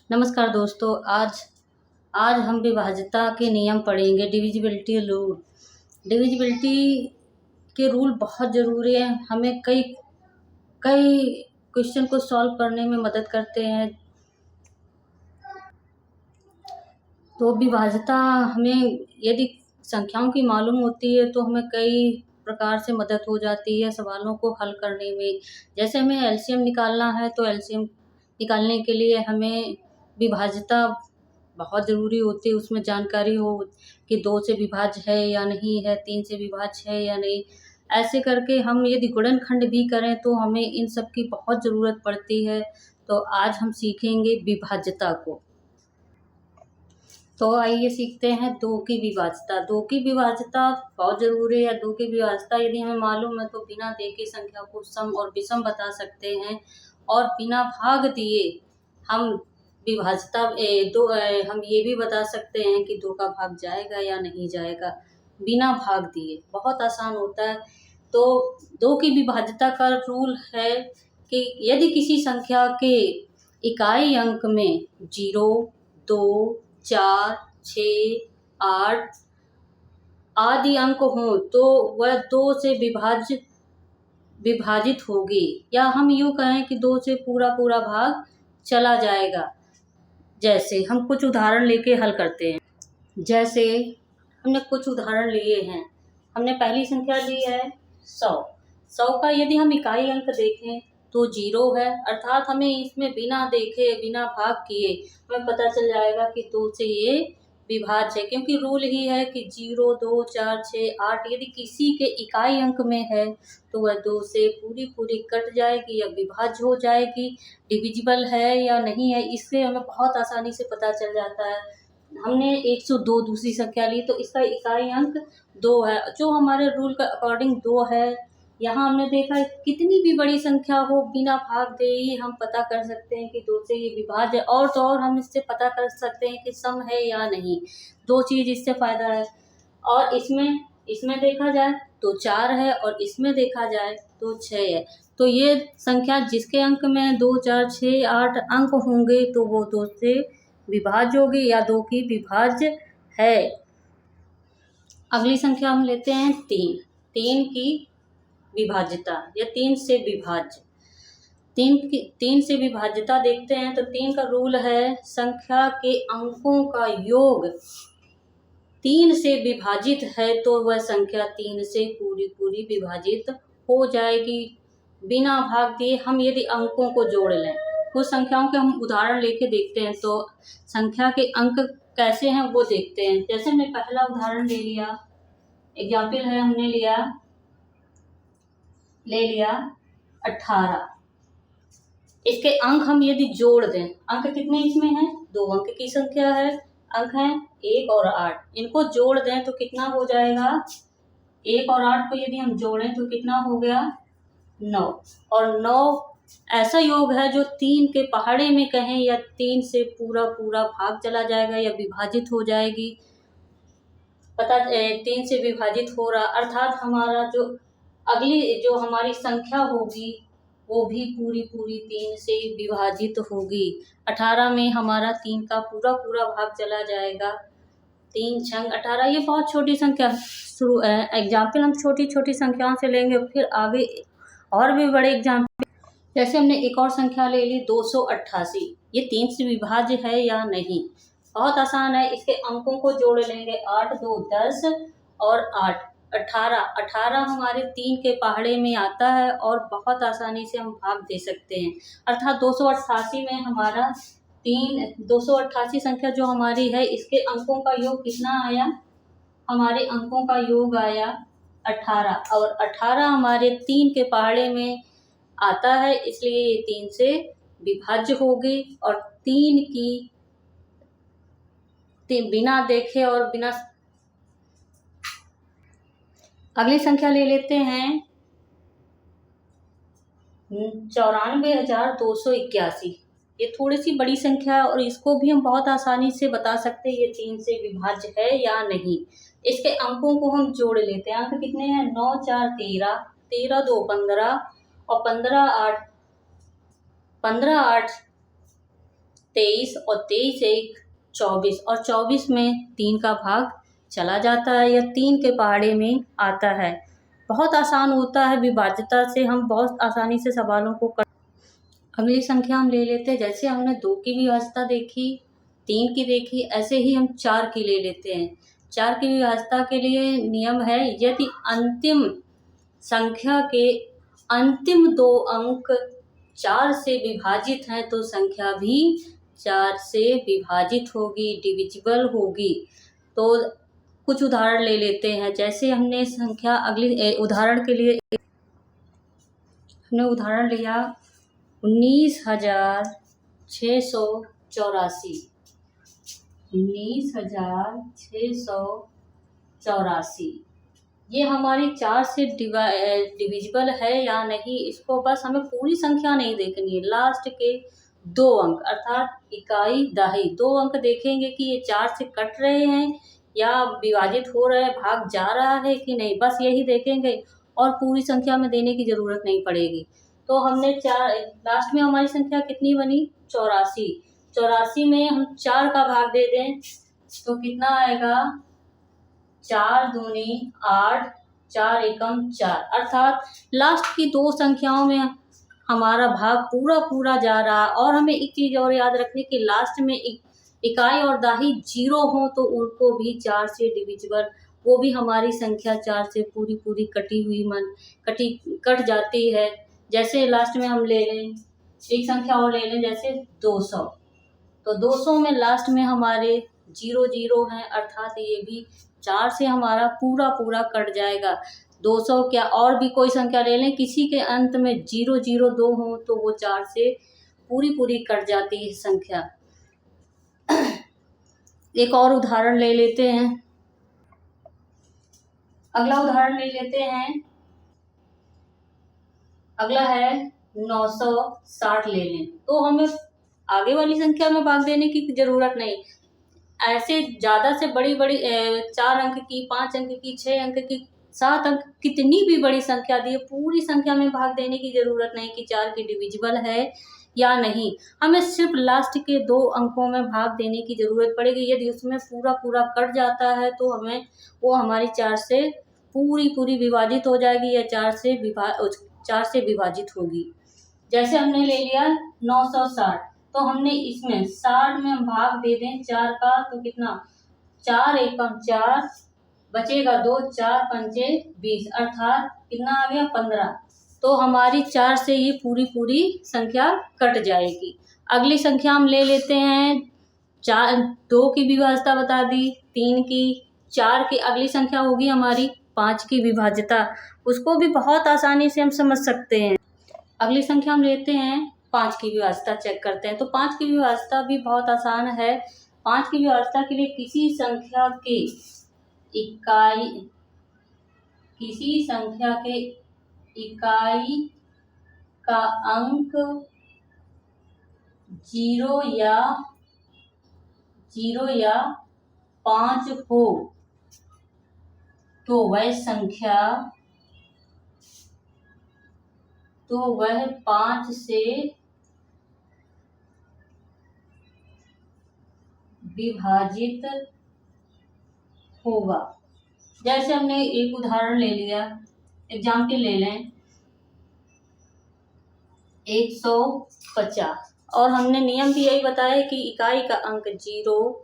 नमस्कार दोस्तों। आज आज हम विभाज्यता के नियम पढ़ेंगे। Divisibility rule. डिविजिबिलिटी के रूल बहुत ज़रूरी है। हमें कई कई क्वेश्चन को सॉल्व करने में मदद करते हैं। तो विभाज्यता हमें यदि संख्याओं की मालूम होती है तो हमें कई प्रकार से मदद हो जाती है सवालों को हल करने में। जैसे हमें एलसीएम निकालना है तो एलसीएम निकालने के लिए हमें विभाज्यता बहुत ज़रूरी होती है। उसमें जानकारी हो कि 2 से विभाज्य है या नहीं है, 3 से विभाज्य है या नहीं। ऐसे करके हम यदि गुणनखंड भी करें तो हमें इन सब की बहुत ज़रूरत पड़ती है। तो आज हम सीखेंगे विभाज्यता को। तो आइए सीखते हैं दो की विभाज्यता। दो की विभाज्यता बहुत ज़रूरी है। दो की विभाज्यता यदि हमें मालूम है तो बिना देखे संख्या को सम और विषम बता सकते हैं, और बिना भाग दिए हम विभाज्यता हम ये भी बता सकते हैं कि 2 का भाग जाएगा या नहीं जाएगा। बिना भाग दिए बहुत आसान होता है। तो 2 की विभाज्यता का रूल है कि यदि किसी संख्या के इकाई अंक में 0, 2, 4, 6, 8 आदि अंक हों तो वह 2 से विभाजित होगी, या हम यूँ कहें कि 2 से पूरा पूरा भाग चला जाएगा। जैसे हम कुछ उदाहरण लेके हल करते हैं। जैसे हमने कुछ उदाहरण लिए हैं। हमने पहली संख्या ली है 100। 100 का यदि हम इकाई अंक देखें तो 0 है, अर्थात हमें इसमें बिना देखे बिना भाग किए हमें पता चल जाएगा कि 2 से ये विभाज्य है, क्योंकि रूल ही है कि 0, 2, 4, 6, 8 यदि किसी के इकाई अंक में है तो वह 2 से पूरी पूरी कट जाएगी या विभाज्य हो जाएगी। डिविजिबल है या नहीं है, इससे हमें बहुत आसानी से पता चल जाता है। हमने 102 दूसरी संख्या ली तो इसका इकाई अंक 2 है, जो हमारे रूल के अकॉर्डिंग 2 है। यहाँ हमने देखा कितनी भी बड़ी संख्या हो बिना भाग दे ही हम पता कर सकते हैं कि 2 से ये विभाज्य है, और तो और हम इससे पता कर सकते हैं कि सम है या नहीं। 2 चीज़ इससे फायदा है। और इसमें देखा जाए तो 4 है, और इसमें देखा जाए तो 6 है। तो ये संख्या जिसके अंक में 2, 4, 6, 8 अंक होंगे तो वो 2 से विभाज्य होगी या 2 की विभाज्य है। अगली संख्या हम लेते हैं 3। 3 की विभाज्यता या 3 से विभाज्य। 3 से विभाज्यता देखते हैं तो 3 का रूल है संख्या के अंकों का योग 3 से विभाजित है तो वह संख्या 3 से पूरी पूरी विभाजित हो जाएगी। बिना भाग दिए हम यदि अंकों को जोड़ लें, कुछ संख्याओं के हम उदाहरण लेके देखते हैं तो संख्या के अंक कैसे हैं वो देखते हैं। जैसे हमने पहला उदाहरण ले लिया, एग्जाम्पल है, हमने ले लिया 18। इसके अंक हम यदि जोड़ दें, अंक कितने इसमें हैं? 2 अंक की संख्या है, अंक हैं 1 और 8। इनको जोड़ दें तो कितना हो जाएगा? 1 और 8 को यदि हम जोड़ें तो कितना हो गया? 9। और 9 ऐसा योग है जो 3 के पहाड़े में कहें या 3 से पूरा पूरा भाग चला जाएगा या विभाजित हो जाएगी। 3 से विभाजित हो रहा, अर्थात हमारा जो अगली जो हमारी संख्या होगी वो भी पूरी पूरी 3 से विभाजित होगी। 18 में हमारा 3 का पूरा पूरा भाग चला जाएगा। 3 छंग 18। ये बहुत छोटी संख्या शुरू एग्जाम्पल हम छोटी छोटी संख्याओं से लेंगे, फिर आगे और भी बड़े एग्जाम्पल। जैसे हमने एक और संख्या ले ली 288। ये 3 से विभाज्य है या नहीं? बहुत आसान है, इसके अंकों को जोड़ लेंगे। 8 2 10 और 8 18। 18 हमारे 3 के पहाड़े में आता है और बहुत आसानी से हम भाग दे सकते हैं। अर्थात 288 में हमारा 288 संख्या जो हमारी है इसके अंकों का योग कितना आया? हमारे अंकों का योग आया 18, और 18 हमारे 3 के पहाड़े में आता है, इसलिए ये 3 से विभाज्य होगी। और 3 की बिना देखे और बिना अगली संख्या ले लेते हैं 94,281। ये थोड़ी सी बड़ी संख्या है और इसको भी हम बहुत आसानी से बता सकते हैं ये 3 से विभाज्य है या नहीं। इसके अंकों को हम जोड़ लेते हैं। अंक कितने हैं? 9 4 13, 13 2 15 और 15 8 23 और 23 एक 24 और 24 में 3 का भाग चला जाता है या 3 के पहाड़े में आता है। बहुत आसान होता है, विभाज्यता से हम बहुत आसानी से सवालों को कर। अगली संख्या हम ले लेते हैं। जैसे हमने 2 की विभाज्यता देखी, 3 की देखी, ऐसे ही हम 4 की ले लेते हैं। 4 की विभाज्यता के लिए नियम है, यदि अंतिम संख्या के अंतिम 2 अंक 4 से विभाजित हैं तो संख्या भी 4 से विभाजित होगी, डिविजिबल होगी। तो कुछ उदाहरण ले लेते हैं। जैसे हमने संख्या अगली उदाहरण के लिए हमने उदाहरण लिया 19,684। 19,684 ये हमारी 4 से डिविजिबल है या नहीं, इसको बस हमें पूरी संख्या नहीं देखनी है, लास्ट के 2 अंक अर्थात इकाई दहाई 2 अंक देखेंगे कि ये 4 से कट रहे हैं या विभाजित हो रहे हैं, भाग जा रहा है कि नहीं, बस यही देखेंगे और पूरी संख्या में देने की ज़रूरत नहीं पड़ेगी। तो हमने 4 लास्ट में हमारी संख्या कितनी बनी 84। 84 में हम 4 का भाग दे दें तो कितना आएगा 4 दूनी 8, 4 एकम 4 अर्थात लास्ट की 2 संख्याओं में हमारा भाग पूरा पूरा जा रहा। और हमें एक चीज़ और याद रखनी कि लास्ट में इकाई और दाही 0 हो तो उनको भी 4 से डिविजिबल, वो भी हमारी संख्या 4 से पूरी पूरी कट जाती है। जैसे लास्ट में हम ले लें एक संख्या और ले लें, जैसे 200। तो 200 में लास्ट में हमारे 0 हैं अर्थात ये भी 4 से हमारा पूरा पूरा कट जाएगा। 200 क्या और भी कोई संख्या ले लें, किसी के अंत में 002 हो तो वो 4 से पूरी पूरी कट जाती है संख्या। एक और उदाहरण ले लेते हैं। अगला उदाहरण ले लेते हैं। अगला है 960 ले लें। तो हमें आगे वाली संख्या में भाग देने की जरूरत नहीं, ऐसे ज़्यादा से बड़ी 4 अंक की, 5 अंक की, 6 अंक की, 7 अंक, कितनी भी बड़ी संख्या दी है पूरी संख्या में भाग देने की जरूरत नहीं कि 4 की डिविजिबल है या नहीं। हमें सिर्फ लास्ट के 2 अंकों में भाग देने की जरूरत पड़ेगी। यदि उसमें पूरा पूरा कट जाता है तो हमें वो हमारी 4 से पूरी पूरी विभाजित हो जाएगी या 4 से विभाजित होगी। जैसे हमने ले लिया 960, तो हमने इसमें 60 में हम भाग दे दें 4 का तो कितना 4 एकम 4 बचेगा 2, 4 पंचे 20 अर्थात कितना आ गया 15। तो हमारी 4 से ये पूरी पूरी संख्या कट जाएगी। अगली संख्या हम ले लेते हैं 2 की विभाज्यता बता दी, 3 की, 4 की। अगली संख्या होगी हमारी 5 की विभाज्यता, उसको भी बहुत आसानी से हम समझ सकते हैं। अगली संख्या हम लेते हैं 5 की विभाज्यता चेक करते हैं। तो 5 की विभाज्यता भी बहुत आसान है। 5 की विभाज्यता के लिए किसी संख्या के इकाई का अंक 0 या 5 हो तो वह 5 से विभाजित होगा। जैसे हमने एक उदाहरण ले लिया, एग्जाम्पल ले लें 150 और हमने नियम भी यही बताया कि इकाई का अंक 0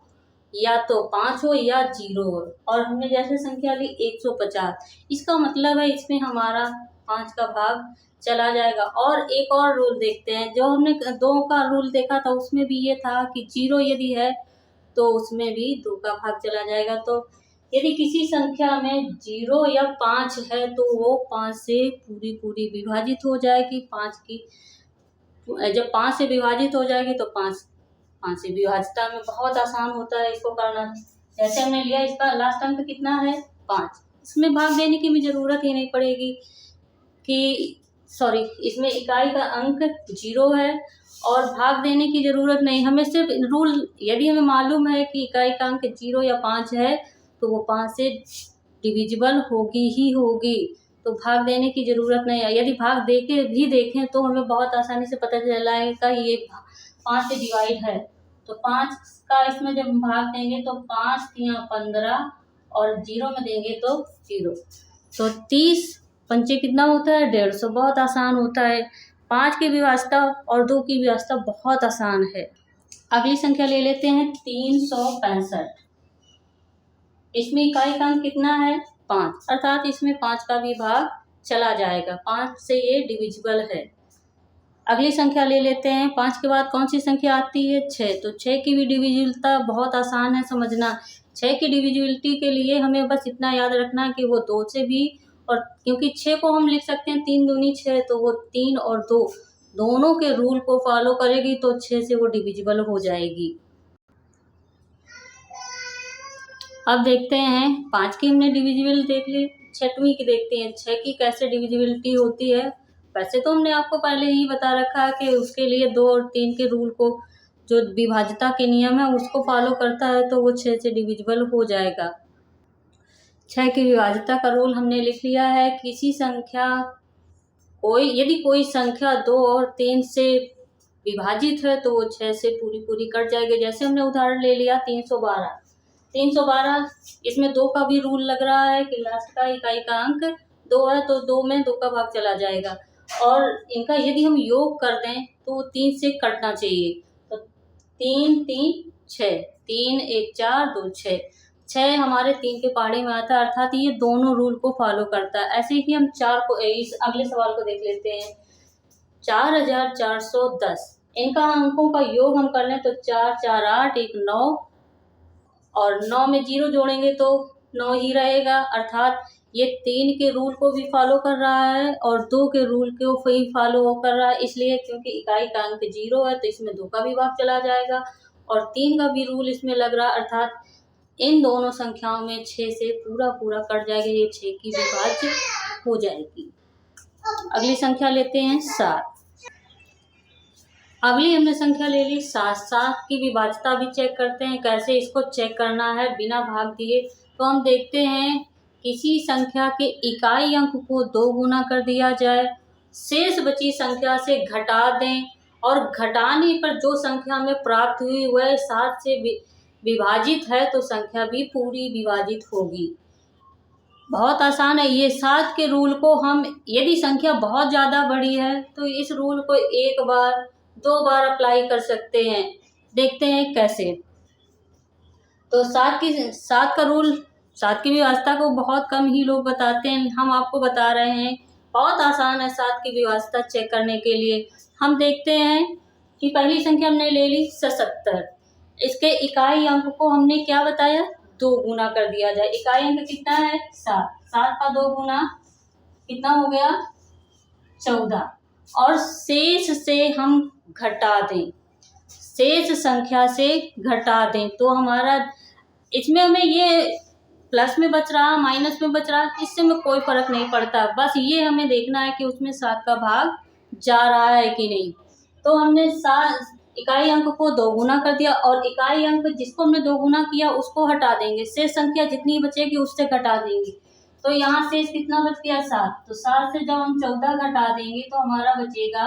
या तो 5 हो या 0 हो। और हमने जैसे संख्या ली 150, इसका मतलब है इसमें हमारा 5 का भाग चला जाएगा। और एक और रूल देखते हैं, जो हमने 2 का रूल देखा था उसमें भी ये था कि 0 यदि है तो उसमें भी 2 का भाग चला जाएगा। तो यदि किसी संख्या में 0 या 5 है तो वो 5 से पूरी पूरी विभाजित हो जाएगी। 5 की जब 5 से विभाजित हो जाएगी तो 5 से विभाज्यता में बहुत आसान होता है इसको करना। जैसे हमने लिया, इसका लास्ट अंक कितना है 5, इसमें भाग देने की भी जरूरत ही नहीं पड़ेगी कि इसमें इकाई का अंक 0 है और भाग देने की जरूरत नहीं। हमें सिर्फ रूल, यदि हमें मालूम है कि इकाई का अंक 0 या 5 है तो वो 5 से डिविजिबल होगी ही होगी, तो भाग देने की जरूरत नहीं है। यदि भाग दे के भी देखें तो हमें बहुत आसानी से पता चल जाएगा ये 5 से डिवाइड है तो 5 का इसमें जब भाग देंगे तो 5 तियां 15 और 0 में देंगे तो 0। तो 30 पंचे कितना होता है 150। बहुत आसान होता है। 5 की व्यवस्था और 2 की व्यवस्था बहुत आसान है। अगली संख्या ले लेते हैं 365। इसमें इकाई का अंक कितना है 5, अर्थात इसमें 5 का भी भाग चला जाएगा। 5 से ये डिविजिबल है। अगली संख्या ले लेते हैं। 5 के बाद कौन सी संख्या आती है 6। तो 6 की भी डिविजिबिलिटी बहुत आसान है समझना। 6 की डिविजिबिलिटी के लिए हमें बस इतना याद रखना है कि वो 2 से भी, और क्योंकि 6 को हम लिख सकते हैं 3 दूनी 6, तो वो 3 और 2 दोनों के रूल को फॉलो करेगी तो 6 से वो डिविजिबल हो जाएगी। अब देखते हैं 5 की हमने डिविजिबल देख ली, 6वीं की देखते हैं 6 की कैसे डिविजिबिलिटी होती है। वैसे तो हमने आपको पहले ही बता रखा है कि उसके लिए 2 और 3 के रूल को, जो विभाज्यता के नियम है उसको फॉलो करता है तो वो 6 से डिविजिबल हो जाएगा। 6 की विभाज्यता का रूल हमने लिख लिया है। किसी संख्या यदि कोई संख्या 2 और 3 से विभाजित है तो वो 6 से पूरी कट जाएगी। जैसे हमने उदाहरण ले लिया 312। इसमें 2 का भी रूल लग रहा है कि लास्ट का इकाई का अंक 2 है तो 2 में 2 का भाग चला जाएगा, और इनका यदि हम योग कर दें तो 3 से कटना चाहिए। तो 3 3 6, 3 1 4 2 6, 6 हमारे 3 के पहाड़े में आता है, अर्थात ये दोनों रूल को फॉलो करता है। ऐसे ही हम 4 को, इस अगले सवाल को देख लेते हैं। 4410, इनका अंकों का योग हम कर लें तो 4 4 8 1 9, और 9 में 0 जोड़ेंगे तो 9 ही रहेगा, अर्थात ये 3 के रूल को भी फॉलो कर रहा है और 2 के रूल को भी फॉलो कर रहा है। इसलिए क्योंकि इकाई का अंक 0 है तो इसमें 2 का भी भाग चला जाएगा और 3 का भी रूल इसमें लग रहा है, अर्थात इन दोनों संख्याओं में 6 से पूरा कट जाएगा। ये 6 की विभाज्य हो जाएगी। अगली संख्या लेते हैं 7। अगली हमने संख्या ले ली 7। 7 की विभाज्यता भी चेक करते हैं। कैसे इसको चेक करना है बिना भाग दिए, तो हम देखते हैं किसी संख्या के इकाई अंक को 2 गुना कर दिया जाए, शेष बची संख्या से घटा दें, और घटाने पर जो संख्या हमें प्राप्त हुई वह 7 से विभाजित है तो संख्या भी पूरी विभाजित होगी। बहुत आसान है ये। 7 के रूल को हम, यदि संख्या बहुत ज़्यादा बड़ी है तो इस रूल को 1 बार 2 बार अप्लाई कर सकते हैं। देखते हैं कैसे। तो 7 का रूल, 7 की व्यवस्था को बहुत कम ही लोग बताते हैं, हम आपको बता रहे हैं। बहुत आसान है 7 की व्यवस्था चेक करने के लिए। हम देखते हैं कि पहली संख्या हमने ले ली 77। इसके इकाई अंक को हमने क्या बताया 2 गुना कर दिया जाए। इकाई अंक कितना है 7, 7 का 2 गुना कितना हो गया 14, और शेष से हम घटा दें, शेष संख्या से घटा दें तो हमारा, इसमें हमें ये प्लस में बच रहा माइनस में बच रहा, इससे हमें कोई फर्क नहीं पड़ता। बस ये हमें देखना है कि उसमें 7 का भाग जा रहा है कि नहीं। तो हमने इकाई अंक को 2 गुना कर दिया, और इकाई अंक जिसको हमने 2 गुना किया उसको हटा देंगे, शेष संख्या जितनी बचेगी उससे घटा देंगे। तो यहाँ शेष कितना बच गया 7। तो 7 से जब हम 14 घटा देंगे तो हमारा बचेगा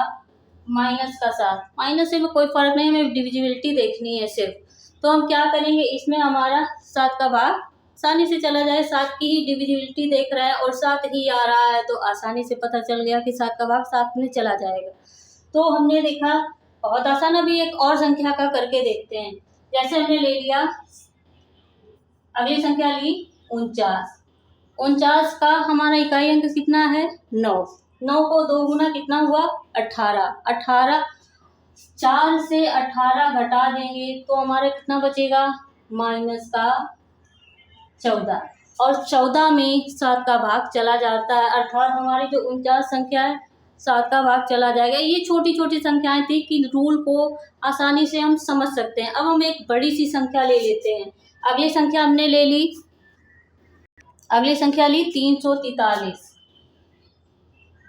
माइनस का 7। माइनस से में कोई फर्क नहीं, हमें डिविजिबिलिटी देखनी है सिर्फ। तो हम क्या करेंगे, इसमें हमारा 7 का भाग आसानी से चला जाए। 7 की ही डिविजिबिलिटी देख रहे हैं और 7 ही आ रहा है तो आसानी से पता चल गया कि 7 का भाग 7 में चला जाएगा। तो हमने देखा बहुत आसान। अभी एक और संख्या का करके देखते हैं। जैसे हमने ले लिया, अगली संख्या ली 49। 49 का हमारा इकाई अंक कितना है 9। 9 को 2 गुना कितना हुआ 18। 18 4 से 18 घटा देंगे तो हमारे कितना बचेगा माइनस का 14, और 14 में 7 का भाग चला जाता है, अर्थात हमारी जो 49 संख्या है 7 का भाग चला जाएगा। ये छोटी छोटी संख्याएं थी कि रूल को आसानी से हम समझ सकते हैं। अब हम एक बड़ी सी संख्या ले लेते हैं। अगली संख्या हमने ले ली, अगली संख्या ली 343।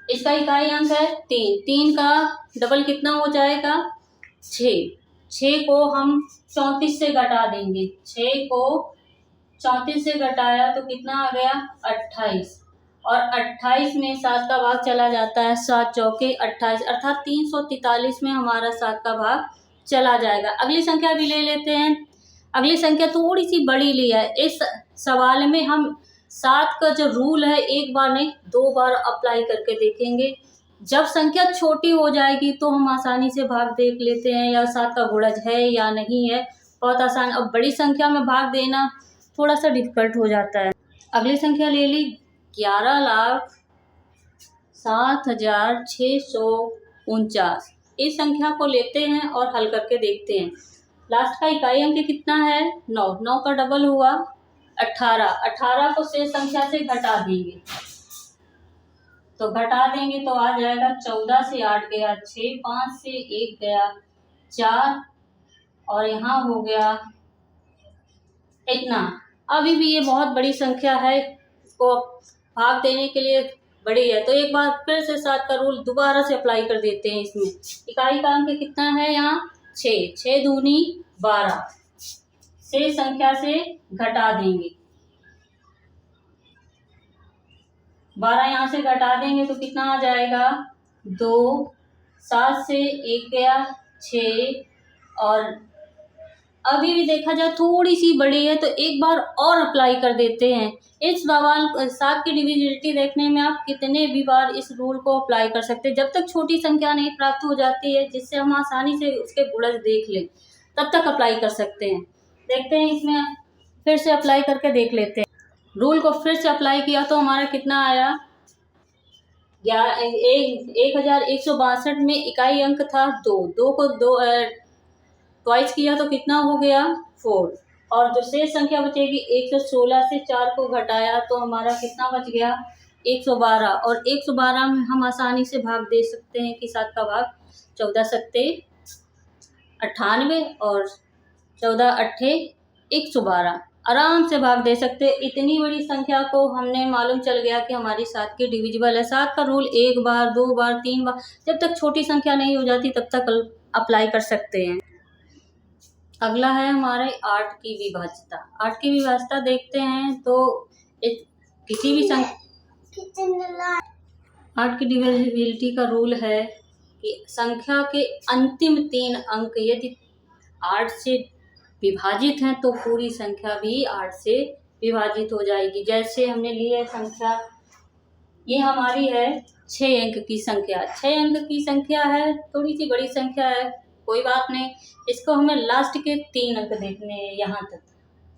इसका इकाई अंक है 3। 3 का डबल कितना हो जाएगा 6। 6 को हम 34 से घटा देंगे। 6 को 34 से घटाया तो कितना आ गया 28, और 28 में 7 का भाग चला जाता है। 7 चौके 28, अर्थात 343 में हमारा 7 का भाग चला जाएगा। अगली संख्या भी ले लेते हैं। अगली संख्या थोड़ी सी बड़ी ली है। इस सवाल में हम 7 का जो रूल है एक बार नहीं 2 बार अप्लाई करके देखेंगे। जब संख्या छोटी हो जाएगी तो हम आसानी से भाग देख लेते हैं या 7 का गुणज है या नहीं है, बहुत आसान। अब बड़ी संख्या में भाग देना थोड़ा सा डिफिकल्ट हो जाता है। अगली संख्या ले ली 11,07,649। इस संख्या को लेते हैं और हल करके देखते हैं। लास्ट का इकाई अंक कितना है 9, 9 का डबल हुआ 18, 18 को शेष संख्या से घटा देंगे तो आ जाएगा 14 से 8 गया 6, 5 से 1 गया 4 और यहाँ हो गया इतना। अभी भी ये बहुत बड़ी संख्या है, इसको भाग देने के लिए बड़ी है। तो एक बार फिर से 7 का रूल दोबारा से अप्लाई कर देते हैं। इसमें इकाई का अंक कितना है यहाँ 6, 6 दूनी 12 से संख्या से घटा देंगे। 12 यहाँ से घटा देंगे तो कितना आ जाएगा 2, 7 से 1 गया 6 और अभी भी देखा जाए थोड़ी सी बड़ी है तो एक बार और अप्लाई कर देते हैं। इस सवाल 7 की डिविजिबिलिटी देखने में आप कितने भी बार इस रूल को अप्लाई कर सकते हैं। जब तक छोटी संख्या नहीं प्राप्त हो जाती है जिससे हम आसानी से उसके गुणज देख लें तब तक अप्लाई कर सकते हैं। देखते हैं इसमें फिर से अप्लाई करके देख लेते हैं। रूल को फिर से अप्लाई किया तो हमारा कितना आया 1162 में इकाई अंक था 2, 2 को 2 ट्वाइस किया तो कितना हो गया 4 और जो शेष संख्या बचेगी 116 से 4 को घटाया तो हमारा कितना बच गया 112 और 112 में हम आसानी से भाग दे सकते हैं कि 7 का भाग 14 सत्ते 98 और 14 अट्ठे 112 आराम से भाग दे सकते हैं। इतनी बड़ी संख्या को हमने मालूम चल गया कि हमारी 7 की डिविजिबल है। 7 का रूल 1 बार 2 बार 3 बार जब तक छोटी संख्या नहीं हो जाती तब तक अप्लाई कर सकते हैं। अगला है हमारे 8 की विभाज्यता। 8 की विभाज्यता देखते हैं तो किसी भी 8 की डिविजिबिलिटी का रूल है कि संख्या के अंतिम 3 अंक यदि 8 से विभाजित हैं तो पूरी संख्या भी 8 से विभाजित हो जाएगी। जैसे हमने ली है संख्या, ये हमारी है 6 अंक की संख्या। 6 अंक की संख्या है, थोड़ी सी बड़ी संख्या है, कोई बात नहीं। इसको हमें लास्ट के 3 अंक देखने हैं यहाँ तक।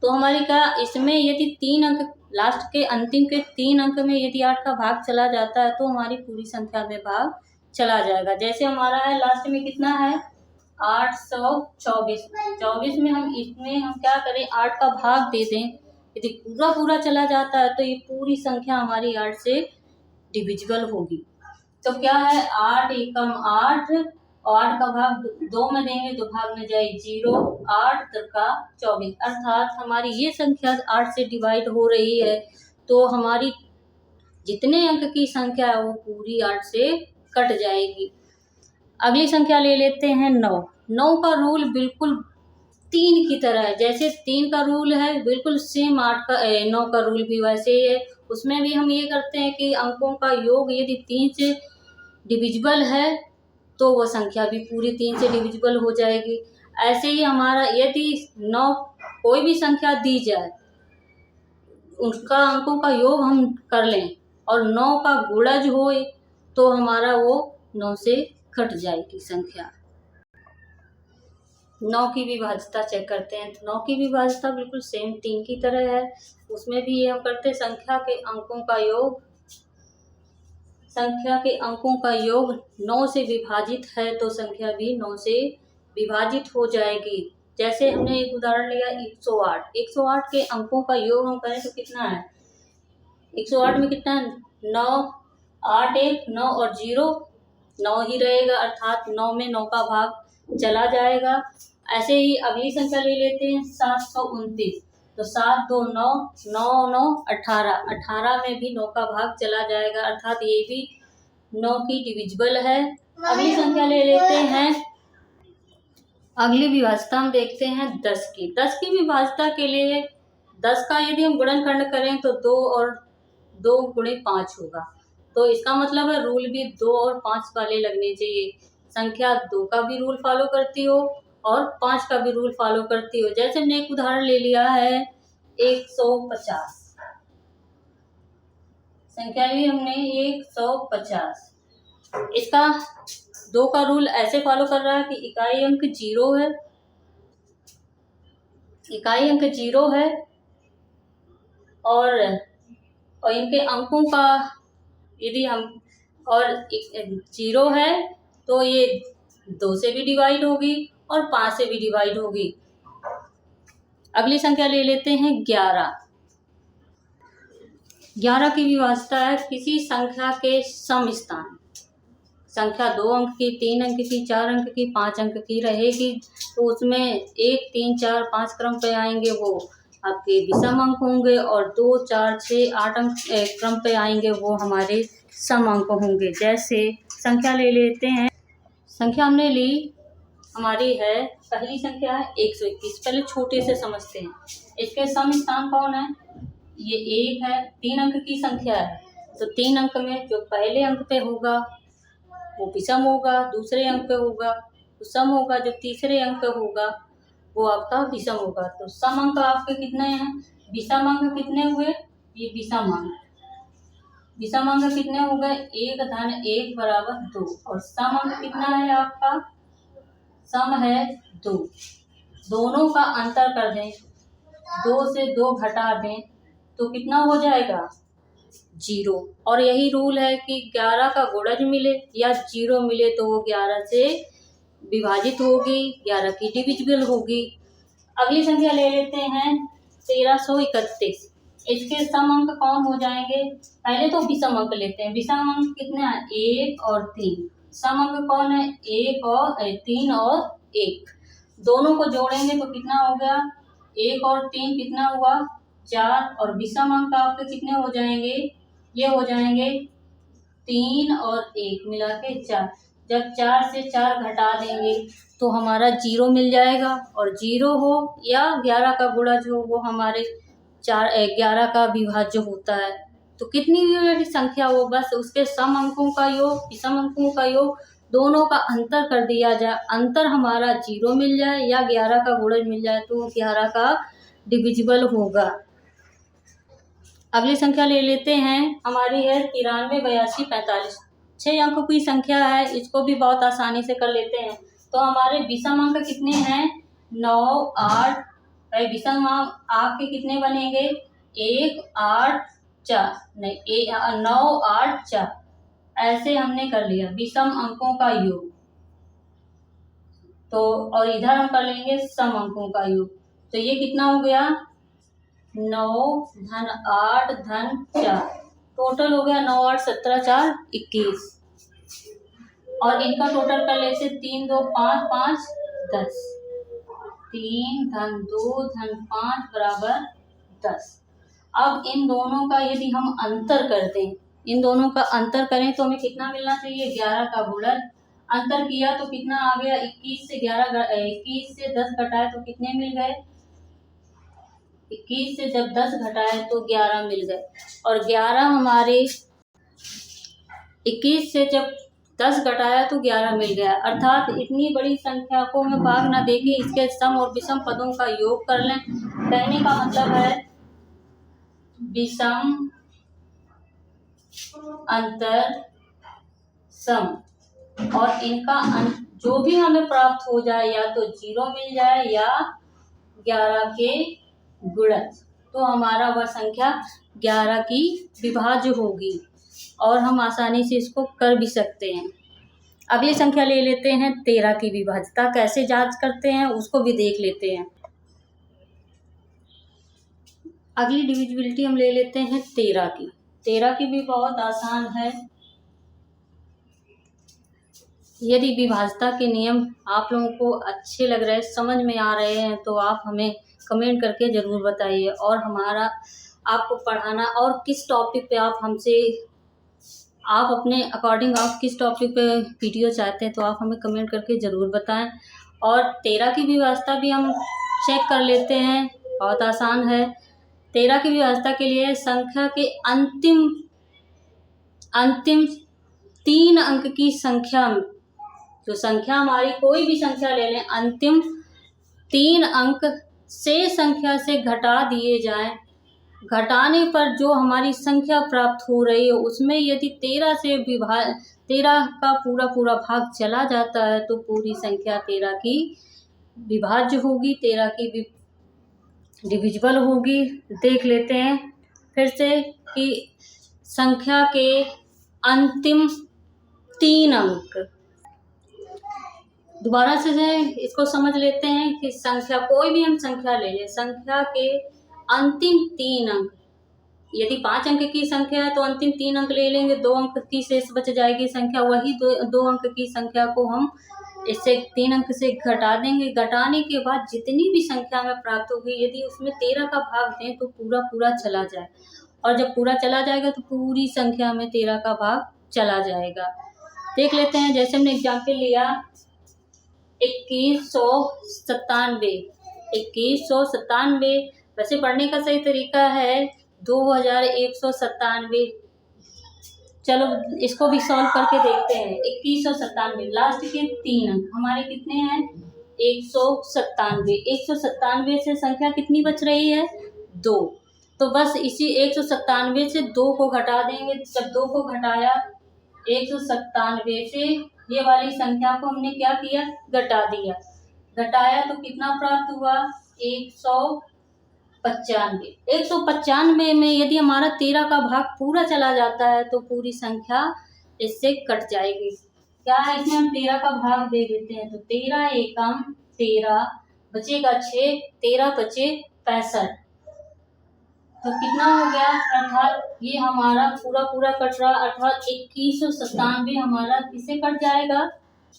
तो हमारी क्या इसमें यदि 3 अंक लास्ट के अंतिम के 3 अंक में यदि 8 का भाग चला जाता है तो हमारी पूरी संख्या में भाग चला जाएगा। जैसे हमारा है लास्ट में कितना है 824, 24 में हम क्या करें 8 का भाग दे दें। यदि पूरा चला जाता है तो ये पूरी संख्या हमारी 8 से डिविजिबल होगी। तो क्या है 8 एकम 8 और 8 का भाग 2 में देंगे तो भाग में जाए 0, 8 का 24 अर्थात हमारी ये संख्या 8 से डिवाइड हो रही है तो हमारी जितने अंक की संख्या है वो पूरी 8 से कट जाएगी। अगली संख्या ले लेते हैं 9। 9 का रूल बिल्कुल 3 की तरह है। जैसे 3 का रूल है बिल्कुल सेम 9 का रूल भी वैसे ही है। उसमें भी हम ये करते हैं कि अंकों का योग यदि 3 से डिविजिबल है तो वह संख्या भी पूरी 3 से डिविजिबल हो जाएगी। ऐसे ही हमारा यदि 9 कोई भी संख्या दी जाए उसका अंकों का योग हम कर लें और 9 का गुणज हो तो हमारा वो 9 से कट जाएगी संख्या। 9 की विभाज्यता चेक करते हैं तो 9 की विभाज्यता बिल्कुल सेम 3 की तरह है। उसमें भी ये हम करते हैं संख्या के अंकों का योग 9 से विभाजित है तो संख्या भी 9 से विभाजित हो जाएगी। जैसे हमने एक उदाहरण लिया 108। 108 के अंकों का योग हम करें तो कितना है 108 में कितना है 9, 8 1 9 और 0 9 ही रहेगा अर्थात 9 में 9 का भाग चला जाएगा। ऐसे ही अगली संख्या ले लेते हैं 729। तो 7 2 9 9 9 18 18 में भी 9 का भाग चला जाएगा अर्थात ये भी 9 की डिविजिबल है। अगली संख्या ले लेते हैं, अगली विभाज्यता हम देखते हैं 10 की। 10 की विभाज्यता के लिए 10 का यदि हम गुणनखंड करें तो 2 और 2 गुणे 5 होगा। तो इसका मतलब है रूल भी 2 और 5 वाले लगने चाहिए। संख्या 2 का भी रूल फॉलो करती हो और 5 का भी रूल फॉलो करती हो। जैसे हमने एक उदाहरण ले लिया है 150, संख्या ली हमने 150। इसका 2 का रूल ऐसे फॉलो कर रहा है कि इकाई अंक 0 है, इकाई अंक 0 है और इनके अंकों का यदि हम और 0 है तो ये 2 से भी डिवाइड होगी और 5 से भी डिवाइड होगी। अगली संख्या ले लेते हैं 11। 11 की विभाज्यता है किसी संख्या के सम स्थान। संख्या 2 अंक की, 3 अंक की, 4 अंक की, 5 अंक की रहेगी तो उसमें 1, 3, 4, 5 क्रम पे आएंगे वो आपके विषम अंक होंगे और 2, 4, 6, 8 अंक क्रम पे आएंगे वो हमारे सम अंक होंगे। जैसे संख्या ले लेते हैं, संख्या हमने ली हमारी है, पहली संख्या है 121। पहले छोटे से समझते हैं, इसके सम स्थान कौन है, ये 1 है, 3 अंक की संख्या है तो 3 अंक में जो पहले अंक पे होगा वो विषम होगा, दूसरे अंक पे होगा तो सम होगा, जब तीसरे अंक पे होगा वो आपका विषम होगा। तो सम अंक आपके कितने हैं, विषम अंक कितने हुए, ये विषम अंक, विषम अंक कितने हो गए, 1 धन 1 बराबर 2 और सम अंक कितना है आपका, सम है 2। दोनों का अंतर कर दें, 2 से 2 घटा दें तो कितना हो जाएगा, 0। और यही रूल है कि 11 का गुणज मिले या 0 मिले तो वो 11 से विभाजित होगी, 11 की डिविजिबल होगी। अगली संख्या ले लेते हैं 1331। इसके सम अंक कौन हो जाएंगे, पहले तो विषम अंक लेते हैं। विषम अंक कितने हैं, 1 और 3। सम अंक कौन है, 1 और 3 और 1। दोनों को जोड़ेंगे तो कितना हो गया, 1 और 3 कितना हुआ, 4। और विषम अंक आपके कितने हो जाएंगे, ये हो जाएंगे 3 और 1 मिला के 4। जब 4 से 4 घटा देंगे तो हमारा 0 मिल जाएगा और 0 हो या 11 का गुणज हो वो हमारे 11 का विभाज्य होता है। तो कितनी भी संख्या हो बस उसके सम अंकों का योग, विषम अंकों का योग, दोनों का अंतर कर दिया जाए, अंतर हमारा 0 मिल जाए या 11 का गुणज मिल जाए तो 11 का डिविजिबल होगा। अगली संख्या ले लेते हैं, हमारी है 93, 82, 45। 6 अंकों की संख्या है, इसको भी बहुत आसानी से कर लेते हैं। तो हमारे विषम अंक कितने हैं, 9, 8। विषम अंक आपके कितने बनेंगे, 1, 8, 4, नहीं 9, 8, 4। ऐसे हमने कर लिया विषम अंकों का योग। तो और इधर हम कर लेंगे सम अंकों का योग, तो ये कितना हो गया, 9 धन 8 धन 4, टोटल हो गया 9, 8, 17, 4, 21। और इनका टोटल कर लेते 3, 2, 5, 5, 10। 3 धन 2 धन 5 बराबर 10। अब इन दोनों का यदि हम अंतर कर दें, इन दोनों का अंतर करें तो हमें कितना मिलना चाहिए, 11 का गुणज। अंतर किया तो कितना आ गया, 21 से 10 घटाए तो कितने मिल गए, 21 से जब 10 घटाए तो 11 मिल गए। और 11 हमारे 21 से जब 10 घटाया तो 11 मिल गया। अर्थात इतनी बड़ी संख्या को हमें भाग ना देके इसके सम और विषम पदों का योग कर लें। कहने का मतलब है विषम अंतर सम, और इनका जो भी हमें प्राप्त हो जाए या तो 0 मिल जाए या 11 के गुणज, तो हमारा वह संख्या 11 की विभाज्य होगी और हम आसानी से इसको कर भी सकते हैं। अगली संख्या ले लेते हैं 13 की विभाज्यता। कैसे जांच करते हैं उसको भी देख लेते हैं। अगली डिविजिबिलिटी हम ले लेते हैं 13 की। 13 की भी बहुत आसान है। यदि विभाज्यता के नियम आप लोगों को अच्छे लग रहे हैं, समझ में आ रहे हैं, तो आप हमें कमेंट करके ज़रूर बताइए। और हमारा आपको पढ़ाना और किस टॉपिक पे आप हमसे, आप अपने अकॉर्डिंग आप किस टॉपिक पे वीडियो चाहते हैं तो आप हमें कमेंट करके ज़रूर बताएं। और 13 की विभाज्यता भी हम चेक कर लेते हैं, बहुत आसान है। 13 की विभाज्यता के लिए संख्या के अंतिम 3 अंक की संख्या, जो संख्या हमारी कोई भी संख्या ले लें, अंतिम 3 अंक शेष संख्या से घटा दिए जाएं। घटाने पर जो हमारी संख्या प्राप्त हो रही है उसमें यदि 13 का पूरा भाग चला जाता है तो पूरी संख्या 13 की विभाज्य होगी, 13 की डिविजिबल होगी। देख लेते हैं फिर से कि संख्या के अंतिम 3 अंक, दोबारा से इसको समझ लेते हैं कि संख्या, कोई भी हम संख्या ले लें, संख्या के अंतिम 3 अंक, यदि 5 अंक की संख्या है तो अंतिम 3 अंक ले लेंगे, 2 अंक की शेष बच जाएगी संख्या, वही 2 अंक की संख्या को हम इससे 3 अंक से घटा देंगे। घटाने के बाद जितनी भी संख्या में प्राप्त होगी यदि उसमें 13 का भाग दें तो पूरा चला जाए, और जब पूरा चला जाएगा तो पूरी संख्या में 13 का भाग चला जाएगा। देख लेते हैं, जैसे हमने एग्जाम्पल लिया 2197। वैसे पढ़ने का सही तरीका है 2197। चलो इसको भी सॉल्व करके देखते हैं। 2197, लास्ट के 3 अंक हमारे कितने हैं? 197। 197 से संख्या कितनी बच रही है? 2। तो बस इसी 197 से 2 को घटा देंगे। जब 2 को घटाया 197 से, ये वाली संख्या को हमने क्या किया? घटा दिया। घटाया तो कितना प्राप्त हुआ? 195। 195 में यदि हमारा 13 का भाग पूरा चला जाता है तो पूरी संख्या इससे कट जाएगी। क्या है इसमें? हम 13 का भाग दे देते हैं तो 13 एकम 13, बचेगा 6, 13 बचे 65। तो कितना हो गया? अर्थात ये हमारा पूरा कट रहा, अर्थात 2197 हमारा किससे कट जाएगा?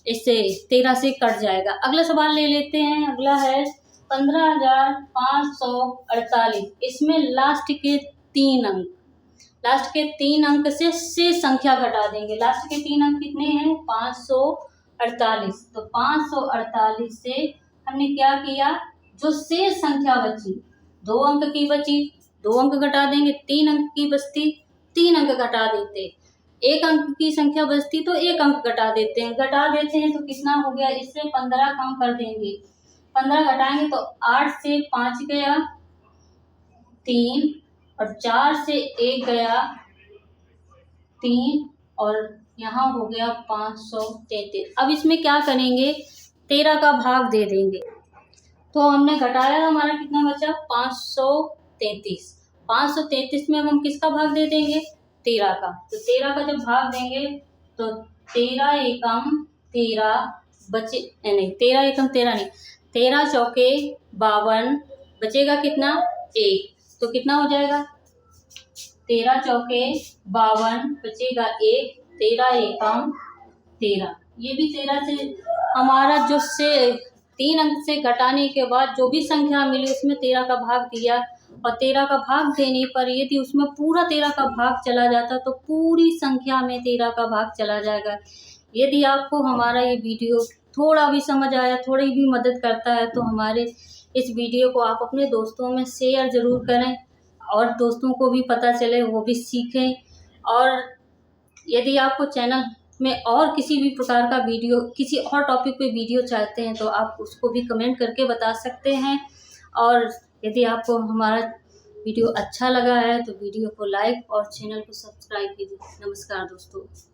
इससे 13 से कट जाएगा। अगला सवाल ले लेते हैं। अगला है 15,548। इसमें लास्ट के 3 अंक से संख्या घटा देंगे। लास्ट के 3 अंक कितने हैं? 548। तो 548 से हमने क्या किया? जो शेष संख्या बची, 2 अंक की बची, 2 अंक घटा देंगे। 3 अंक की बचती, 3 अंक घटा देते। 1 अंक की संख्या बचती तो 1 अंक घटा देते हैं। तो कितना हो गया? इससे 15 कम कर देंगे। 15 घटाएंगे तो 8 से 5 गया 3, और 4 से 1 गया 3, और यहाँ हो गया 533। अब इसमें क्या करेंगे? 13 का भाग दे देंगे। तो हमने घटाया, हमारा कितना बचा? 533। 533 में हम किसका भाग दे देंगे? 13 का। तो 13 का जब भाग देंगे तो 13 एकम 13 बचे, नहीं 13 एकम 13 नहीं, 13 चौके 52, बचेगा कितना? 1। तो कितना हो जाएगा? 13 चौके 52 बचेगा 1, 13 एकम 13। ये भी 13 से हमारा जो से 3 अंक से घटाने के बाद जो भी संख्या मिली उसमें 13 का भाग दिया, और 13 का भाग देने पर यदि उसमें पूरा 13 का भाग चला जाता तो पूरी संख्या में 13 का भाग चला जाएगा। यदि आपको हमारा ये वीडियो थोड़ा भी समझ आया, थोड़ी भी मदद करता है तो हमारे इस वीडियो को आप अपने दोस्तों में शेयर ज़रूर करें, और दोस्तों को भी पता चले, वो भी सीखें। और यदि आपको चैनल में और किसी भी प्रकार का वीडियो, किसी और टॉपिक पे वीडियो चाहते हैं तो आप उसको भी कमेंट करके बता सकते हैं। और यदि आपको हमारा वीडियो अच्छा लगा है तो वीडियो को लाइक और चैनल को सब्सक्राइब कीजिए। नमस्कार दोस्तों।